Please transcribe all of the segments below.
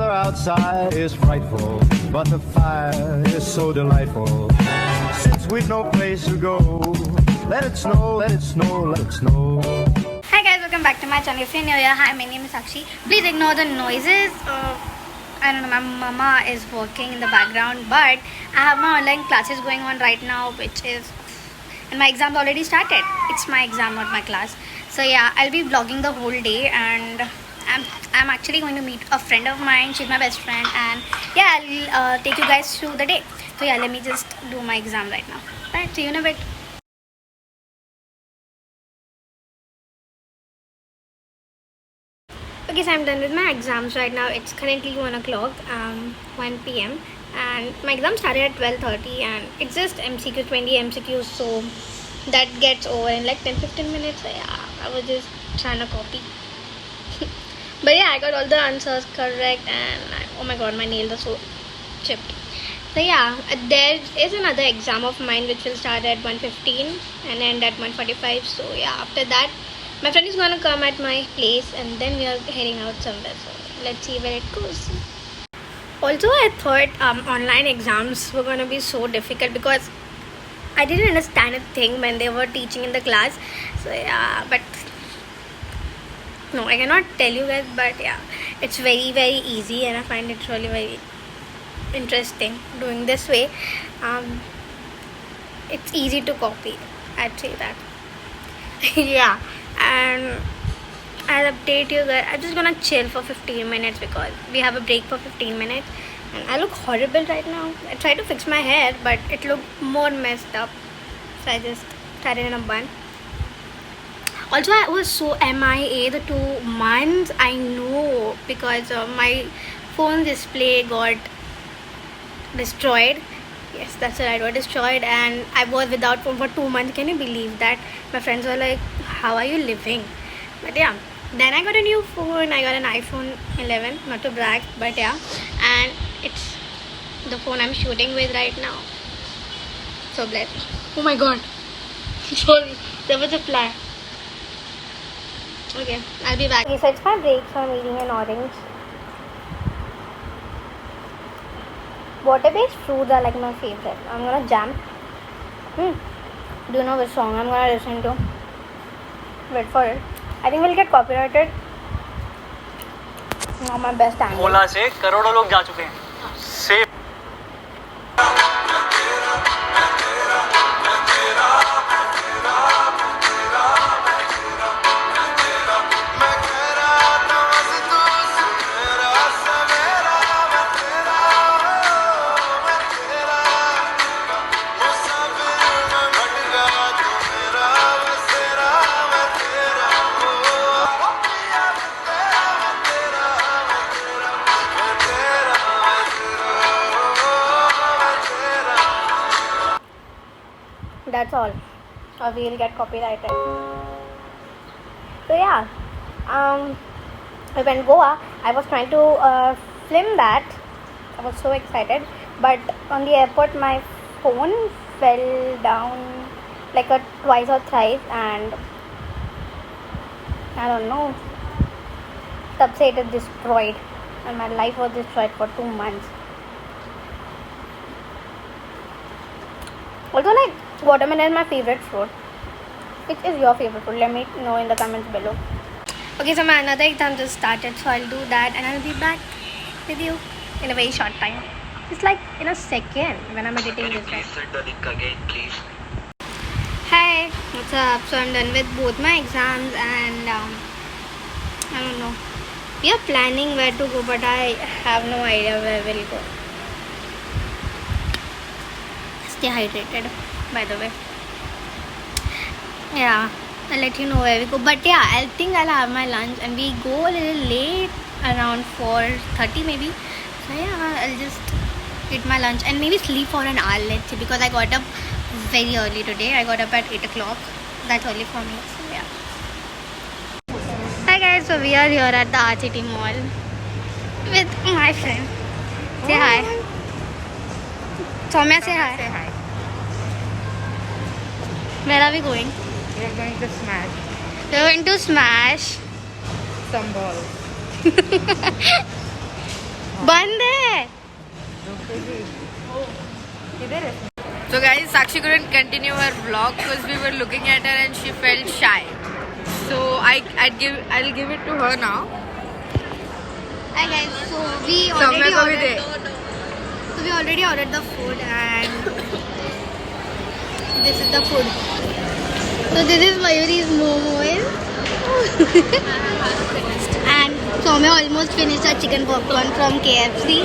weather outside is frightful, but the fire is so delightful. Since we've no place to go, let it snow, let it snow, let it snow. Hi guys, welcome back to my channel. If you're new here, hi, my name is Sakshi. Please ignore the noises. I don't know, my mama is working in the background, but I have my online classes going on right now, which is, and my exam's already started. It's my exam, not my class. So yeah, I'll be vlogging the whole day, and I'm actually going to meet a friend of mine. She's my best friend, and yeah, I'll take you guys through the day. So yeah, let me just do my exam right now. Right, see you in a bit. Okay, so I'm done with my exams right now. It's currently 1 o'clock, 1 p.m. and my exam started at 12:30, and it's just MCQ, 20 MCQs, so that gets over in like 10-15 minutes. So yeah, I was just trying to copy. But yeah, I got all the answers correct, and oh my god, my nails are so chipped. So yeah, there is another exam of mine which will start at 1:15 and end at 1:45. So yeah, after that my friend is gonna come at my place, and then we are heading out somewhere. So let's see where it goes. Also, I thought online exams were gonna be so difficult because I didn't understand a thing when they were teaching in the class. So yeah, but no, I cannot tell you guys. But yeah, it's very very easy, and I find it really very interesting doing this way. It's easy to copy. I'd say that. Yeah, and I'll update you guys. I'm just gonna chill for 15 minutes because we have a break for 15 minutes, and I look horrible right now. I tried to fix my hair, but it looked more messed up, so I just tied it in a bun. Also, I was so MIA the 2 months. I know because my phone display got destroyed. Yes, that's right, got destroyed, and I was without phone for 2 months. Can you believe that? My friends were like, how are you living? But yeah, then I got a new phone. I got an iPhone 11, not to brag, but yeah, and it's the phone I'm shooting with right now. So blessed. Oh my god. Sorry, there was a fly. Okay, I'll be back. Okay, so it's my break, so I'm eating an orange. Water-based fruits are like my favorite. I'm gonna jam. Do you know which song I'm gonna listen to? Wait for it. I think we'll get copyrighted. Not my best angle. ओला से करोड़ों लोग जा चुके हैं safe That's all. Or we'll get copyrighted. So yeah, when Goa, I was trying to film that. I was so excited, but on the airport, my phone fell down like twice or thrice, and I don't know. Tub se it is destroyed, and my life was destroyed for 2 months. Also, like, watermelon is my favorite fruit. Which is your favorite fruit? Let me know in the comments below. Okay, so my another exam just started, so I'll do that and I'll be back with you in a very short time. It's like in a second when I'm editing this. Please set the link again, please. Hi, what's up? So I'm done with both my exams, and I don't know. We are planning where to go, but I have no idea where we'll go. Stay hydrated, by the way. Yeah, I'll let you know where we go. But yeah, I think I'll have my lunch, and we go a little late, around 4:30 maybe. So yeah, I'll just eat my lunch and maybe sleep for an hour, let's see, because I got up very early today. I got up at 8 o'clock. That's early for me. So yeah. Hi guys, so we are here at the RCT Mall with my friend. Say hi. Soumya, say hi. Say hi. Where are we going? We are going to smash We're going to smash some balls. So guys, Sakshi couldn't continue her vlog because we were looking at her and she felt shy. So I'll give it to her now. Hi guys, so we Samya ko bhi de. already ordered the food and this is the food. So this is Mayuri's momos and Soumya almost finished her chicken popcorn from KFC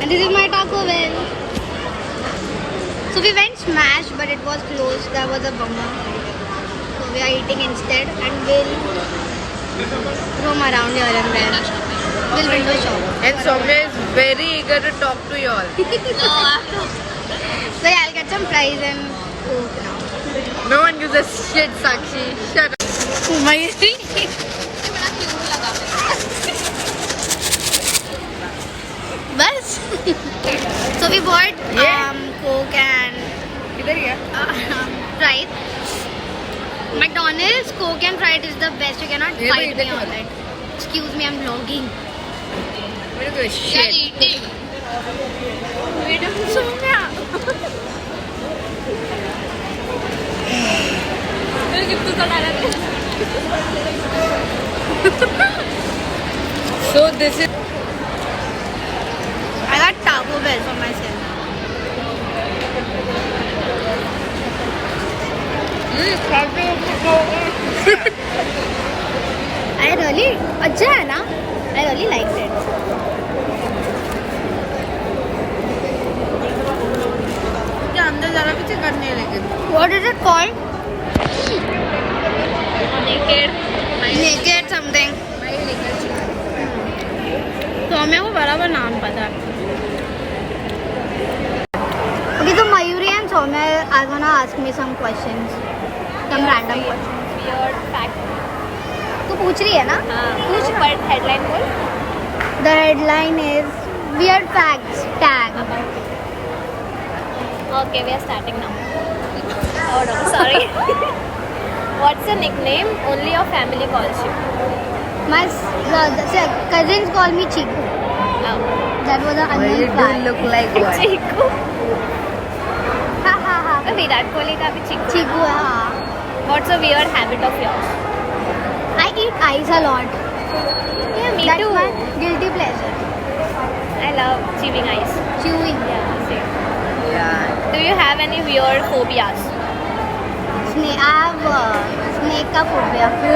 and this is my Taco Bell. So we went Smash but it was closed, that was a bummer. So we are eating instead and we'll roam around here and there. We'll window shop. And Soumya is very eager to talk to you all. So yeah, I'll get some fries and coke now. No one gives a shit, Sakshi. Shut up. Bus. So we bought coke and fries. McDonald's coke and fries is the best. You cannot Yeah, fight but me on it. Excuse me, I'm vlogging. Shit. Eating. Wait a Soumya. So this is. I got Taco Bell for myself. I really, अच्छा है ना? I really liked it. के अंदर जरा भी chicken नहीं लेकिन. What is it called? Naked something. तो हमें वो बराबर नाम पता है. Okay, so Mayuri and Soumya are gonna ask me some questions. Some random questions. Weird fact. तू पूछ रही है ना? पूछ पर headline बोल. The headline is Weird Facts Tag. Okay, we are starting now. Oh no, sorry. What's your nickname? Only your family calls you. My cousins call me Chiku. Oh. That was an Well, you unknown do fact. look like one. Chiku. Ha ha ha. Virat Kohli का भी chikoo. Chiku है हाँ. What's a weird habit of yours? I eat ice a lot. Yeah, me That's too. my guilty pleasure. I love chewing ice. Chewing. Yeah, same. Yeah. Do you have any weird phobias? Snake. I have snake का phobia. Do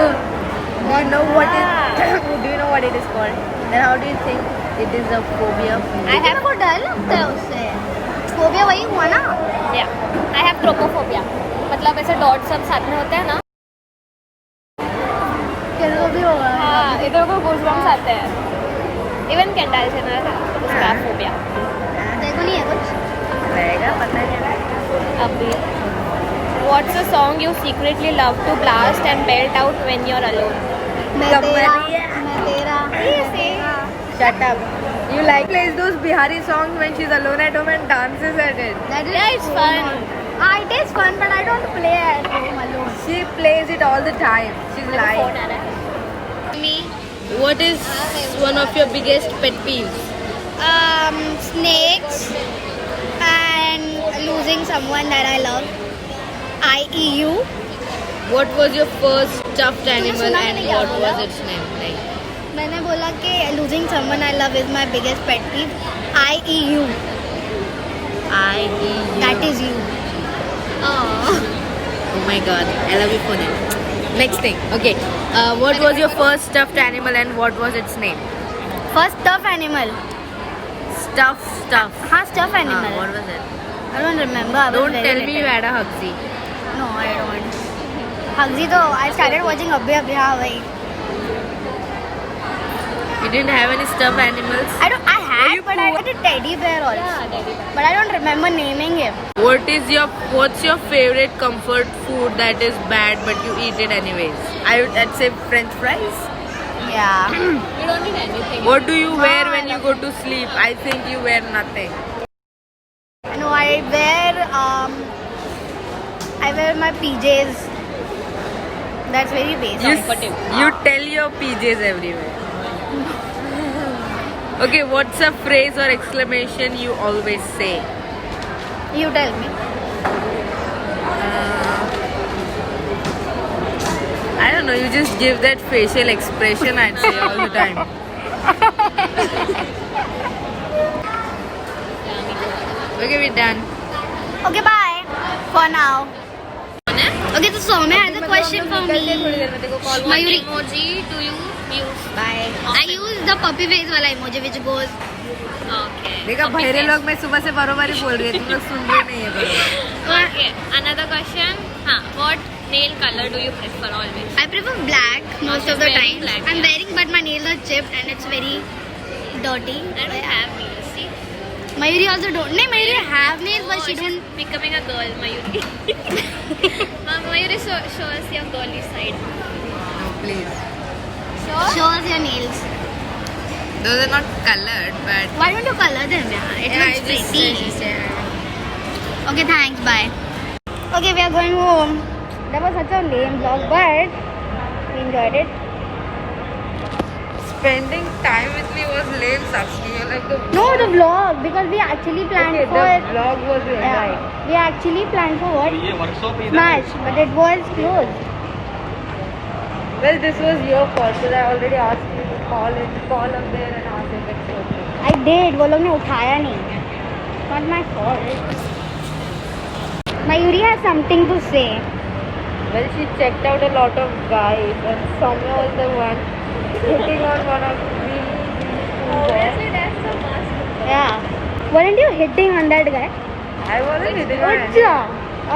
you know what Ah. do you know what it is called? Then how do you think it is a phobia? I have को डर लगता है उससे. Phobia वही हुआ ना? yeah. I have trophophobia. मतलब ऐसे डॉट सब साथ में होते हैं ना. तेरे को भी होगा. हाँ, इधर को गूज़बम्स आते हैं. Even Kendall Jenner है उसका phobia. तेरे को नहीं है कुछ? रहेगा पता नहीं. अभी. What's a song you secretly love to blast and belt out when you're alone? मैं तेरा. Shut up. You like plays those Bihari songs when she's alone at home and dances at it. That is Yeah, it's so fun. much. It is fun, but I don't play at home alone. She plays it all the time. She's मेरे को lying. phone आ रहा है. Me. What is one of your biggest pet peeves? Snakes and losing someone that I love. IEU. What was your first stuffed animal सुना and मैंने क्या what बोला? was its name? Like, मैंने बोला कि losing someone I love is my biggest pet peeve. IEU. I-E-U. That is you. Oh my god, I love you for that. Next thing. Okay. What was your first stuffed animal and what was its name? First stuffed animal. Stuff. हाँ stuffed animal. What was it? I don't remember. I was Don't very tell me you little. had a Hugsy. No, I don't. Hugsy though, I started watching Abhi Abhi. हाँ भाई. You didn't have any stuffed animals? I had, but I had a teddy bear also. Yeah, teddy bear. But I don't remember naming him. What's your favorite comfort food that is bad but you eat it anyways? I'd say French fries. Yeah. You don't need anything. What do you wear when you go to sleep? I think you wear nothing. No, I wear my PJs. That's very basic. You tell your PJs everywhere. Okay, what's a phrase or exclamation you always say? You tell me. I don't know, you just give that facial expression I'd say all the time. Okay, we're done. Okay, bye. For now. Okay, so Soumya has a question for me. Mayuri. Emoji do you use? Bye. I use the puppy face wala emoji which goes. Okay. देखा बहरे लोग मैं सुबह से बरोबर ही बोल रही है, तुम लोग सुन रहे नहीं है बरोबर. Okay. Another question. What nail color do you prefer always? I prefer black most of the wearing time. black, I'm yeah. wearing, but my nails are chipped and it's very dirty. I don't have nails. See? Mayuri also don't. No, Mayuri have nails, but she she's don't. becoming a girl, Mayuri. Mayuri, show us your girly side. No, please. Show us your nails. Those are not colored, but Why don't you color them? Yeah, it looks pretty. Okay, thanks. Bye. Okay, we are going home. That was such a lame vlog, but we enjoyed it. Spending time with me was lame, Sakshi. You're like the No, the vlog because we actually planned okay, for. the vlog was right. Yeah, we actually planned for what? ये workshop Smash, but it was closed. Well, this was your fault because I already asked you to call up there and ask if it's okay. I did. वो लोग ने उठाया नहीं. Not my fault. Mayuri has something to say. Well, she checked out a lot of guys, and Soumya was the one hitting on one of me. Obviously, that's the must. Yeah. Weren't you hitting on that guy? I wasn't hitting on him.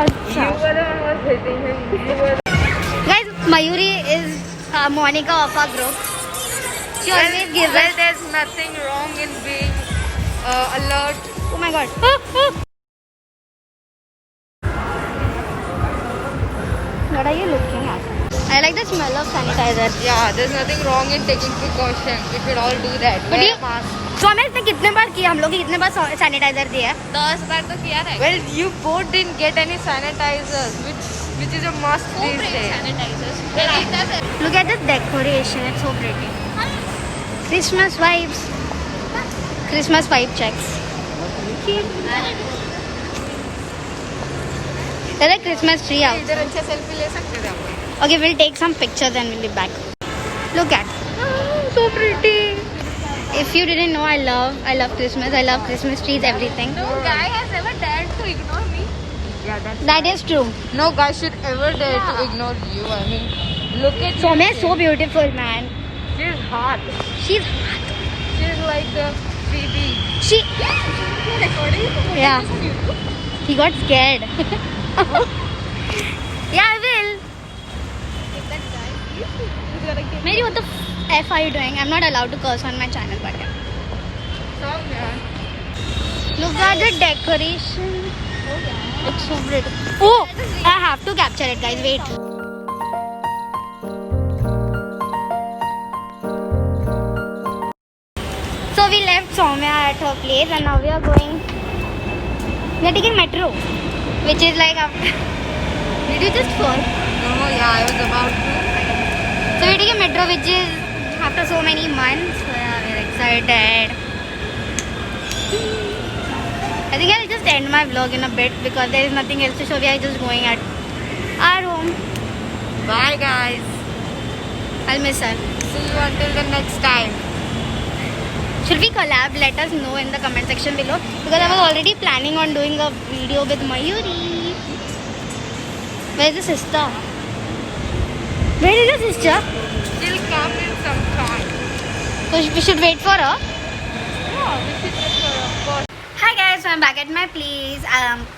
Acha. You were the one who was hitting him. You were Guys, Mayuri is Monica of our group. She always gives well, us. there's nothing wrong in being alert. Oh my god. What are you looking at? I like the smell of sanitizer. Yeah, there's nothing wrong in taking precaution. We should all do that. But Wear you- a mask. स्वामी इसने कितने बार किया हम लोग ने कितने बार sanitiser दिया है 10 बार तो किया था. Well, you both didn't get any sanitizers, which is a must Who these brings days. sanitizers? Look at this decoration, it's so pretty. Christmas vibes. Christmas vibe checks. There's a Christmas tree out. इधर अच्छा selfie ले सकते थे अपन. Okay, we'll take some pictures and we'll be back. Look at. So pretty. If you didn't know, I love Christmas. I love Christmas trees, everything. No guy has ever dared to ignore me. Yeah, that's That is true. no guy should ever dare to ignore you. I mean, look at Soumya is so beautiful, man. she's hot. She's like Phoebe. she. Recording? Yeah. He got scared. Yeah, I will. Mary, what the f are you doing? I'm not allowed to curse on my channel, but yeah. Soumya. Look at the decoration. It's so pretty. Oh, I have to capture it, guys. Wait. So we left Soumya at her place, and now we are going. We are taking metro, which is like after. Did you just fall? No, yeah, I was about to. So we're taking metro, which is after so many months. So yeah, we're excited. I think I'll just end my vlog in a bit because there is nothing else to show. We are just going at our home. Bye, guys. I'll miss her. See you until the next time. Should we collab? Let us know in the comment section below because I was already planning on doing a video with Mayuri. Where's the sister? Where is your sister? She'll come in some time. So we should wait for her. Yeah, we should just of course. Hi guys, so I'm back at my place.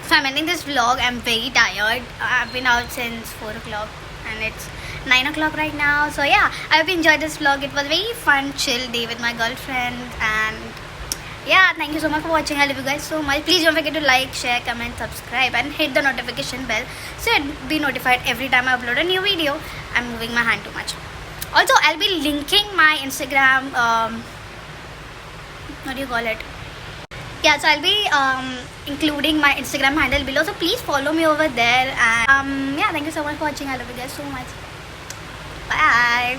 So I'm ending this vlog. I'm very tired. I've been out since 4 o'clock and it's 9 o'clock right now. So yeah, I hope you enjoyed this vlog. It was a very fun, chill day with my girlfriend. And yeah, thank you so much for watching. I love you guys so much. Please don't forget to like, share, comment, subscribe and hit the notification bell so you'll be notified every time I upload a new video. I'm moving my hand too much. Also, I'll be linking my Instagram, what do you call it? Yeah, so I'll be including my Instagram handle below. So please follow me over there. And yeah, thank you so much for watching. I love you guys so much. Bye.